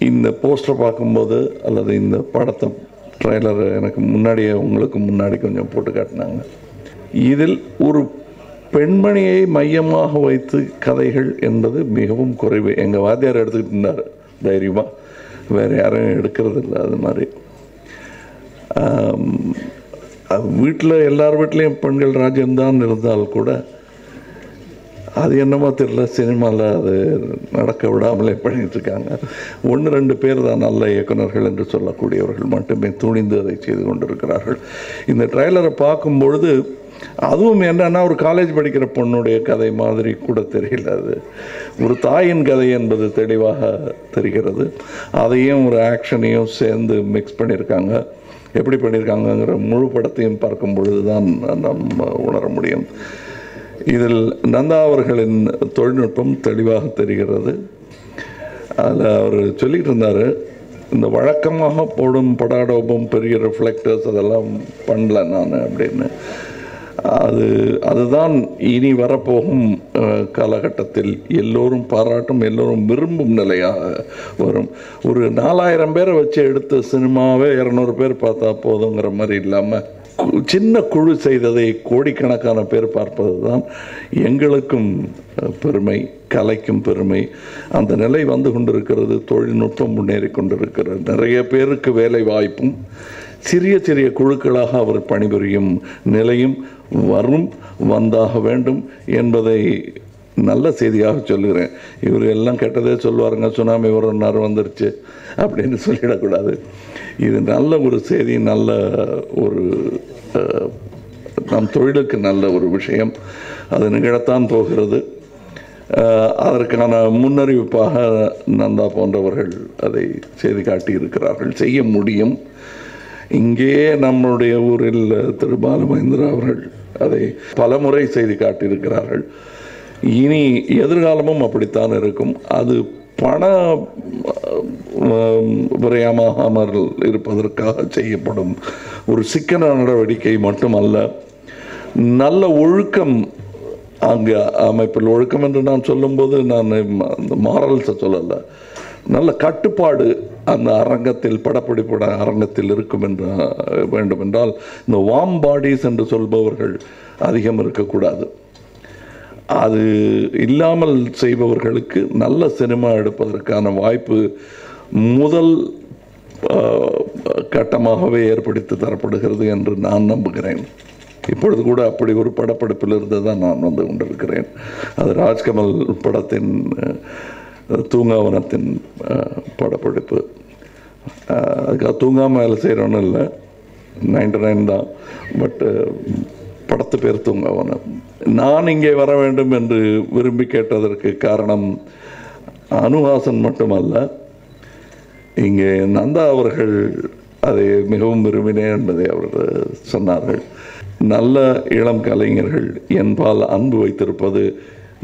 இந்த போஸ்டர் பார்க்கும்போது அல்லது இந்த படத்தை ட்ரெய்லர் எனக்கு முன்னாடியே உங்களுக்கு முன்னாடி கொஞ்சம் போட்டு காட்டினாங்க. இதில் ஒரு பெண்மணியை மையமாக வைத்து கதைகள் என்பது மிகவும் குறைவு. எங்கள் வாத்தியார் எடுத்துக்கிட்டு இருந்தார் தைரியமாக, வேறு யாரும் எடுக்கிறது இல்லை. அது மாதிரி வீட்டில் எல்லார் வீட்லேயும் பெண்கள் ராஜ்யம்தான் இருந்தால் கூட அது என்னமோ தெரியல, சினிமாவில் அது நடக்க விடாமலே பண்ணிகிட்ருக்காங்க. 1-2 பேர் தான் நல்ல இயக்குநர்கள் என்று சொல்லக்கூடியவர்கள் மட்டுமே துணிந்து அதை செய்து கொண்டிருக்கிறார்கள். இந்த ட்ரெய்லரை பார்க்கும்பொழுது அதுவும் என்னன்னா ஒரு காலேஜ் படிக்கிற பொண்ணுடைய கதை மாதிரி கூட தெரியல. அது ஒரு தாயின் கதை என்பது தெளிவாக தெரிகிறது. அதையும் ஒரு ஆக்ஷனையும் சேர்ந்து மிக்ஸ் பண்ணியிருக்காங்க. எப்படி பண்ணியிருக்காங்கங்கிற முழு படத்தையும் பார்க்கும் பொழுது தான் நம்ம உணர முடியும். இதில் நந்தா அவர்களின் தொழில்நுட்பம் தெளிவாக தெரிகிறது. அதில் அவர் சொல்லிகிட்டு இருந்தார், இந்த வழக்கமாக போடும் படாடோபம் பெரிய ரிஃப்ளெக்டர்ஸ் அதெல்லாம் பண்ணல நான் அப்படின்னு. அதுதான் இனி வரப்போகும் காலகட்டத்தில் எல்லோரும் பாராட்டும், எல்லோரும் விரும்பும் நிலையாக வரும். ஒரு 4000 பேரை வச்சு எடுத்த சினிமாவே 200 பேர் பார்த்தா போதுங்கிற மாதிரி இல்லாமல் சின்ன குழு செய்ததை கோடிக்கணக்கான பேர் பார்ப்பது தான் எங்களுக்கும் பெருமை, கலைக்கும் பெருமை. அந்த நிலை வந்து கொண்டிருக்கிறது. தொழில்நுட்பம் முன்னேறி கொண்டிருக்கிறது. நிறைய பேருக்கு வேலை வாய்ப்பும் சிறிய சிறிய குழுக்களாக அவர் பணிபுரியும் நிலையும் வந்தாக வேண்டும் என்பதை நல்ல செய்தியாக சொல்லுகிறேன். இவர் எல்லாம் கெட்டதே சொல்லுவாருங்க, சுனாமி ஒரு வந்துருச்சு அப்படின்னு சொல்லிடக்கூடாது. இது நல்ல ஒரு செய்தி, நல்ல ஒரு நம் தொழிலுக்கு நல்ல ஒரு விஷயம். அது நிகழத்தான் போகிறது. அதற்கான முன்னறிவிப்பாக நந்தா போன்றவர்கள் அதை செய்து காட்டியிருக்கிறார்கள். செய்ய முடியும். இங்கே நம்முடைய ஊரில் திரு பாலுமகேந்திரா அவர்கள் அதை பலமுறை செய்து காட்டியிருக்கிறார்கள். இனி எதிர்காலமும் அப்படித்தான் இருக்கும். அது பண விரயமாகாமல் இருப்பதற்காக செய்யப்படும் ஒரு சிக்கன நடவடிக்கை மட்டுமல்ல, நல்ல ஒழுக்கம் அங்கே அமைப்பில். ஒழுக்கம் என்று நான் சொல்லும்போது நான் அந்த மாரல்ஸை சொல்லலை, நல்ல கட்டுப்பாடு அந்த அரங்கத்தில், படப்பிடிப்பு அரங்கத்தில் இருக்கும் என்று வேண்டும் என்றால் இந்த வார்ம் பாடிஸ் என்று சொல்பவர்கள் அதிகம் இருக்கக்கூடாது. அது இல்லாமல் செய்பவர்களுக்கு நல்ல சினிமா எடுப்பதற்கான வாய்ப்பு முதல் கட்டமாகவே ஏற்படுத்தி தரப்படுகிறது என்று நான் நம்புகிறேன். இப்பொழுது கூட அப்படி ஒரு படப்பிடிப்பில் இருந்து தான் நான் வந்து கொண்டிருக்கிறேன். அது ராஜ்கமல் படத்தின் தூங்காவனத்தின் படப்பிடிப்பு. அதுக்காக தூங்காமல் வேலை செய்கிறோன்னு இல்லை, 99 தான். பட்டு படத்து பேர் தூங்காவனம். நான் இங்கே வர வேண்டும் என்று விரும்பி கேட்டதற்கு காரணம் அனுஹாசன் மட்டுமல்ல, இங்கே நந்தா அவர்கள் அதை மிகவும் விரும்பினேன் என்பதை அவர்கள் சொன்னார்கள். நல்ல இளம் கலைஞர்கள் என்பால் அன்பு வைத்திருப்பது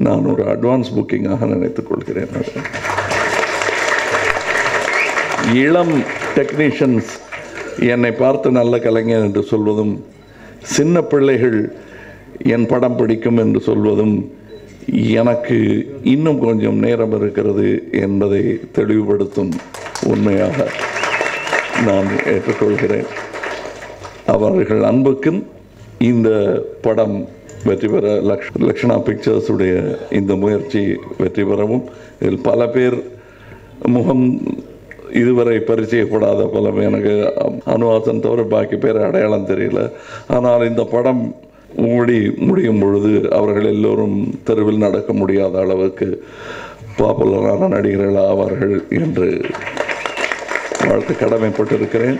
நான் ஒரு அட்வான்ஸ் புக்கிங்காக நினைத்துக் கொள்கிறேன். இளம் டெக்னீஷியன்ஸ் என்னை பார்த்து நல்ல கலைஞர் என்று சொல்வதும், சின்ன பிள்ளைகள் என் படம் பிடிக்கும் என்று சொல்வதும் எனக்கு இன்னும் கொஞ்சம் நேரம் இருக்கிறது என்பதை தெளிவுபடுத்தும் உண்மையாக நான் ஏற்றுக்கொள்கிறேன். அவர்கள் அன்புக்கும் இந்த படம் வெற்றி பெற லக்ஷணா பிக்சர்ஸுடைய இந்த முயற்சி வெற்றி பெறவும், இதில் பல பேர் முகம் இதுவரை பரிச்சயப்படாத பல எனக்கு அனுஹாசன் தவிர பாக்கி பேர் அடையாளம் தெரியல. ஆனால் இந்த படம் முடியும் பொழுது அவர்கள் எல்லோரும் தெருவில் நடக்க முடியாத அளவுக்கு பாப்புலரான நடிகர்கள் ஆவார்கள் என்று வாழ்த்து கடமைப்பட்டிருக்கிறேன்.